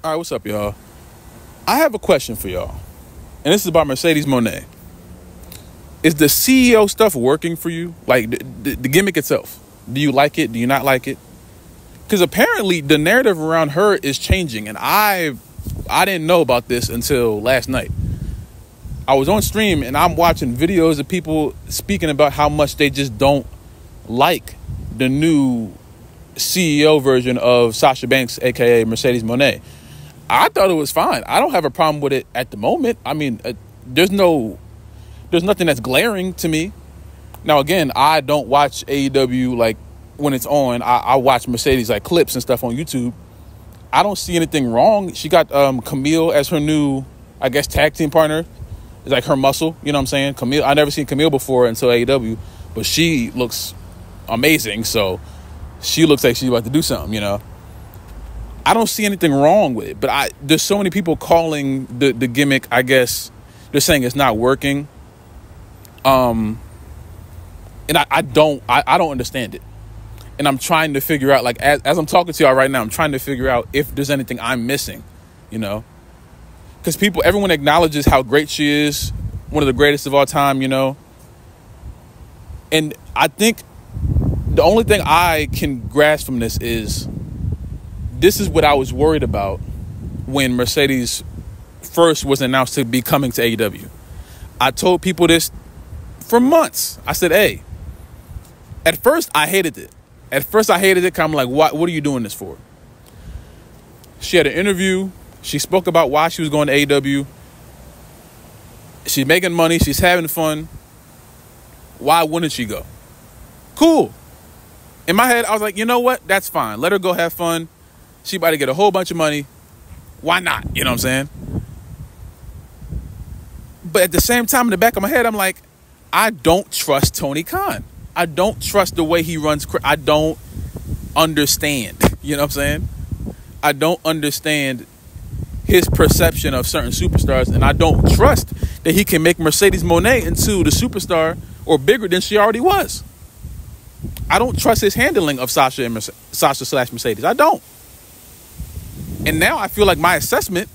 All right, what's up, y'all? I have a question for y'all, and this is about Mercedes Mone. Is the CEO stuff working for you? Like the gimmick itself? Do you like it? Do you not like it? Because apparently the narrative around her is changing, and I didn't know about this until last night. I was on stream and I'm watching videos of people speaking about how much they just don't like the new CEO version of Sasha Banks, aka Mercedes Mone. I thought it was fine. I don't have a problem with it at the moment. I mean, there's nothing that's glaring to me. Now, again, I don't watch AEW like when it's on. I watch Mercedes like clips and stuff on YouTube. I don't see anything wrong. She got Camille as her new, I guess, tag team partner. It's like her muscle. You know what I'm saying? Camille. I never seen Camille before until AEW, but she looks amazing. So she looks like she's about to do something, you know. I don't see anything wrong with it, but there's so many people calling the gimmick, I guess, they're saying it's not working. And I don't understand it. And I'm trying to figure out, like, as I'm talking to y'all right now, I'm trying to figure out if there's anything I'm missing, you know? Because everyone acknowledges how great she is, one of the greatest of all time, you know? And I think the only thing I can grasp from this is what I was worried about when Mercedes first was announced to be coming to AEW. I told people this for months. I said, hey, at first I hated it. Because I'm like, what are you doing this for? She had an interview. She spoke about why she was going to AEW. She's making money. She's having fun. Why wouldn't she go? Cool. In my head, I was like, you know what? That's fine. Let her go have fun. She about to get a whole bunch of money. Why not? You know what I'm saying? But at the same time, in the back of my head, I'm like, I don't trust Tony Khan. I don't trust the way he runs. I don't understand. You know what I'm saying? I don't understand his perception of certain superstars. And I don't trust that he can make Mercedes Mone into the superstar or bigger than she already was. I don't trust his handling of Sasha / Mercedes. I don't. And now I feel like my assessment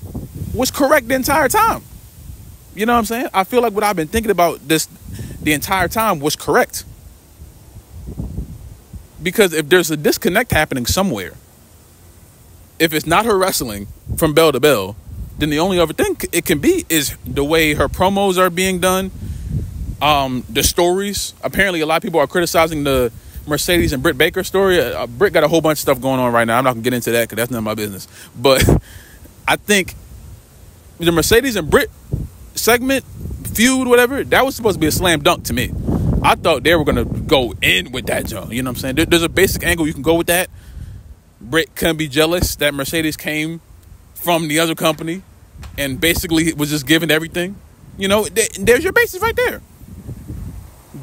was correct the entire time. You know what I'm saying? I feel like what I've been thinking about this the entire time was correct. Because if there's a disconnect happening somewhere, if it's not her wrestling from bell to bell, then the only other thing it can be is the way her promos are being done, the stories. Apparently, a lot of people are criticizing the Mercedes and Britt Baker story. Britt got a whole bunch of stuff going on right now. I'm not going to get into that because that's none of my business. But I think the Mercedes and Britt segment, feud, whatever, that was supposed to be a slam dunk to me. I thought they were going to go in with that, Joe. You know what I'm saying? There's a basic angle you can go with that. Britt can be jealous that Mercedes came from the other company and basically was just given everything. You know, there's your basis right there.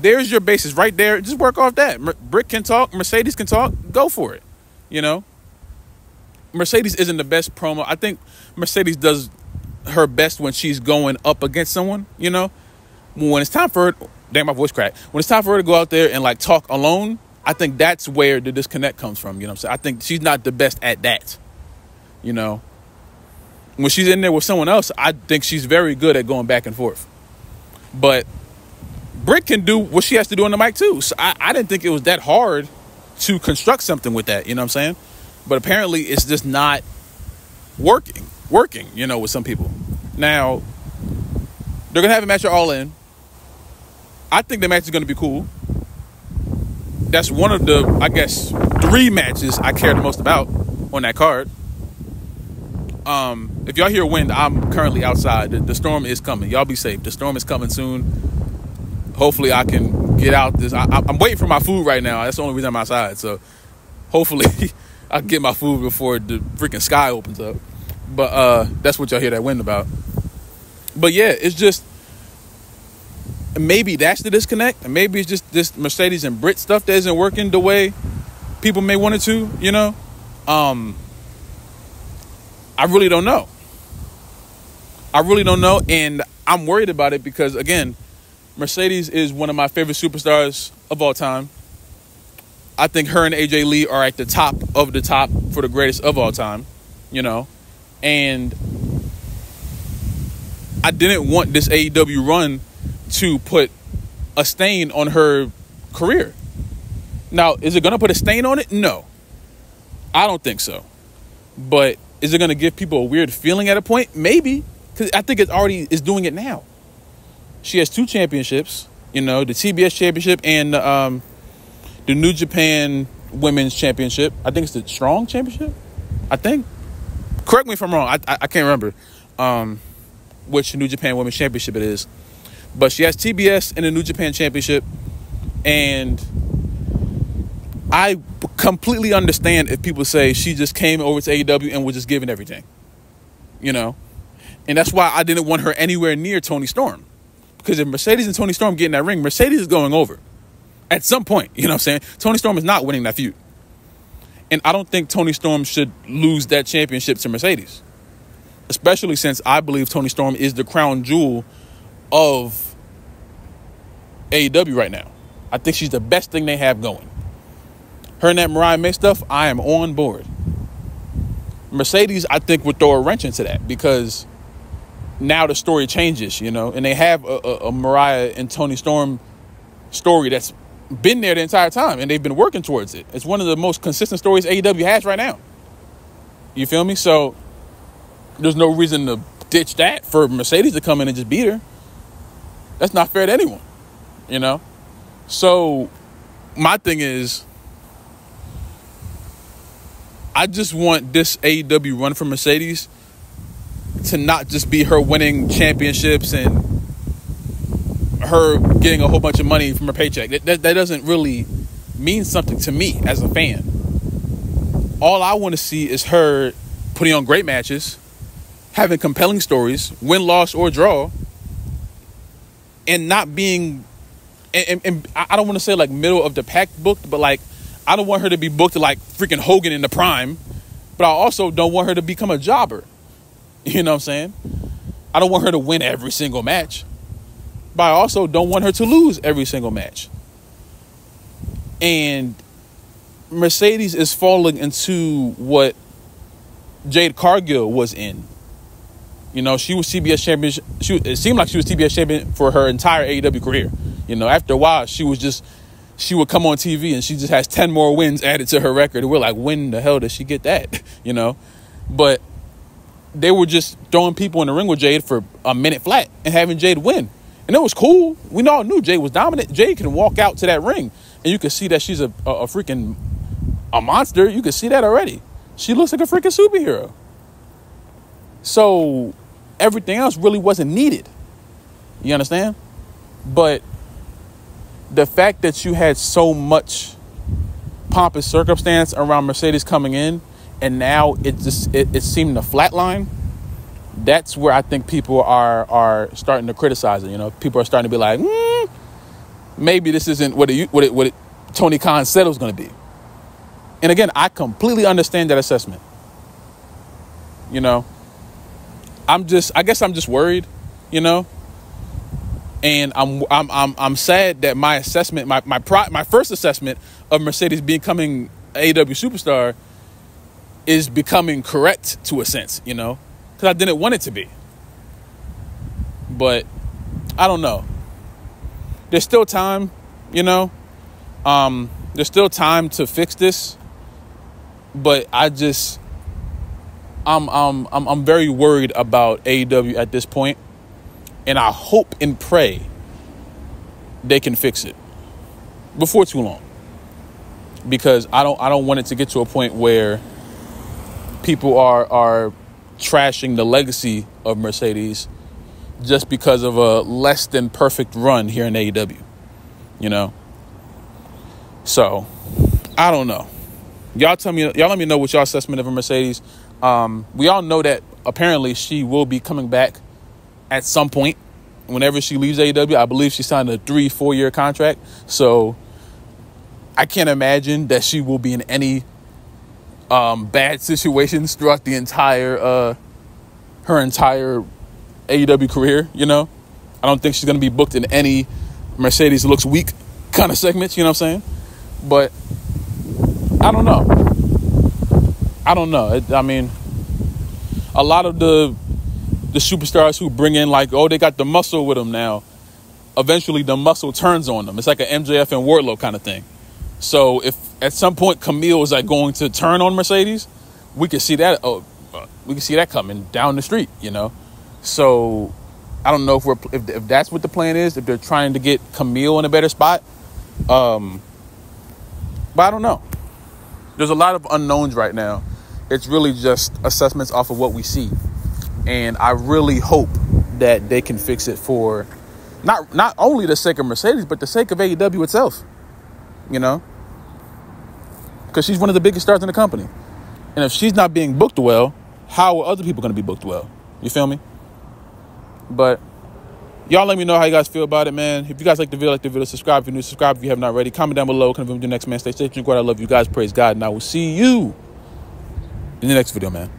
There's your basis right there. Just work off that. Britt can talk. Mercedes can talk. Go for it. You know? Mercedes isn't the best promo. I think Mercedes does her best when she's going up against someone, you know? When it's time for her... Damn, my voice cracked. When it's time for her to go out there and, like, talk alone, I think that's where the disconnect comes from, you know what I'm saying? I think she's not the best at that, you know? When she's in there with someone else, I think she's very good at going back and forth. But Britt can do what she has to do on the mic too. So I didn't think it was that hard to construct something with that, you know what I'm saying? But apparently it's just not working, you know, with some people. Now, they're going to have a match at All In. I think the match is going to be cool. That's one of the, I guess, 3 matches I care the most about on that card. If y'all hear wind, I'm currently outside. The storm is coming. Y'all be safe. The storm is coming soon. Hopefully I can get out this. I'm waiting for my food right now. That's the only reason I'm outside. So hopefully I can get my food before the freaking sky opens up. But that's what y'all hear that wind about. But yeah, it's just, maybe that's the disconnect. And maybe it's just this Mercedes and Britt stuff that isn't working the way people may want it to, you know? I really don't know. And I'm worried about it because, again, Mercedes is one of my favorite superstars of all time. I think her and AJ Lee are at the top of the top for the greatest of all time, you know. And I didn't want this AEW run to put a stain on her career. Now, is it going to put a stain on it? No. I don't think so. But is it going to give people a weird feeling at a point? Maybe. Because I think it already is doing it now. She has 2 championships, the TBS championship and the New Japan Women's Championship. I think it's the Strong Championship. I think. Correct me if I'm wrong. I can't remember which New Japan Women's Championship it is. But she has TBS and the New Japan Championship. And I completely understand if people say she just came over to AEW and was just giving everything. And that's why I didn't want her anywhere near Toni Storm. Because if Mercedes and Toni Storm get in that ring, Mercedes is going over. At some point, you know what I'm saying? Toni Storm is not winning that feud. And I don't think Toni Storm should lose that championship to Mercedes. Especially since I believe Toni Storm is the crown jewel of AEW right now. I think she's the best thing they have going. Her and that Mariah May stuff, I am on board. Mercedes, I think, would throw a wrench into that because now the story changes, and they have a Mariah and Toni Storm story that's been there the entire time, and they've been working towards it. It's one of the most consistent stories AEW has right now. You feel me? So there's no reason to ditch that for Mercedes to come in and just beat her. That's not fair to anyone, So my thing is, I just want this AEW run for Mercedes to not just be her winning championships and her getting a whole bunch of money from her paycheck. That doesn't really mean something to me as a fan. All I want to see is her putting on great matches, having compelling stories, win, loss, or draw, and not being, and I don't want to say like middle of the pack booked, but like, I don't want her to be booked like freaking Hogan in the prime, but I also don't want her to become a jobber. You know what I'm saying? I don't want her to win every single match, but I also don't want her to lose every single match. And Mercedes is falling into what Jade Cargill was in. She was TBS champion. It seemed like she was TBS champion for her entire AEW career. After a while, she would come on TV and she just has 10 more wins added to her record. And we're like, when the hell does she get that? But they were just throwing people in the ring with Jade for a minute flat and having Jade win. And it was cool. We all knew Jade was dominant. Jade can walk out to that ring and you can see that she's a freaking monster. You can see that already. She looks like a freaking superhero. So everything else really wasn't needed. You understand? But the fact that you had so much pomp and circumstance around Mercedes coming in, and now it seemed to flatline. That's where I think people are starting to criticize it. People are starting to be like, maybe this isn't what Tony Khan said it was going to be. And again, I completely understand that assessment. I guess I'm just worried, and I'm sad that my assessment, my first assessment of Mercedes becoming AEW superstar is becoming correct to a sense, because I didn't want it to be. But I don't know. There's still time, there's still time to fix this. But I'm very worried about AEW at this point, and I hope and pray they can fix it before too long, because I don't want it to get to a point where people are trashing the legacy of Mercedes just because of a less than perfect run here in AEW, So I don't know. Y'all let me know what your assessment of a Mercedes. We all know that apparently she will be coming back at some point whenever she leaves AEW. I believe she signed a 3-4 year contract. So I can't imagine that she will be in any bad situations throughout the entire her entire AEW career. I don't think she's going to be booked in any Mercedes looks weak kind of segments. You know what I'm saying? But I don't know. a lot of the superstars who bring in, like, oh, they got the muscle with them now. Eventually, the muscle turns on them. It's like an MJF and Wardlow kind of thing. So if at some point Camille is like going to turn on Mercedes, we can see that. We can see that coming down the street, you know. So I don't know if that's what the plan is. If they're trying to get Camille in a better spot, but I don't know. There's a lot of unknowns right now. It's really just assessments off of what we see. And I really hope that they can fix it for not only the sake of Mercedes, but the sake of AEW itself, you know, because she's one of the biggest stars in the company. And if she's not being booked well, how are other people going to be booked well? You feel me? But y'all let me know how you guys feel about it, man. If you guys like the video, subscribe if you're new, subscribe if you haven't already. Comment down below. Confirm with your next man. Stay safe, drink water. I love you guys. Praise God. And I will see you in the next video, man.